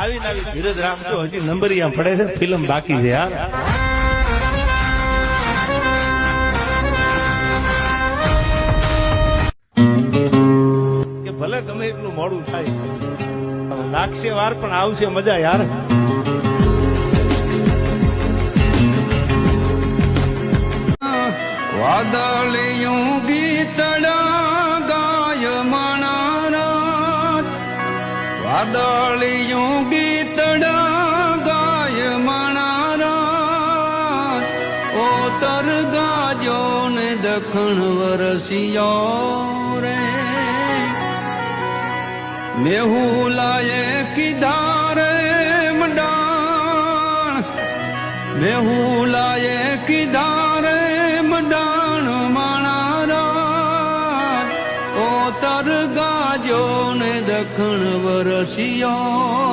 આવીને આવી ધીરજ રાખજો, હજી નંબરિયા પડે છે, ફિલ્મ બાકી છે યાર. કે ભલે ગમે એટલું મોડું થાય, લાગશે વાર પણ આવશે મજા યાર. વાદળિયું ગીતડા ગાય માણારાજ, વાદળિયું ગીતડા ગાય માણારાજ, ઓતર ગાજો ને દખણ વરસિયો રે. મેહુલાએ કીધા રે મડાણ, મેહુલાએ કીધા રે મડાણ માણારાજ, ઓતર ગાજો ને દખણ વરસિયો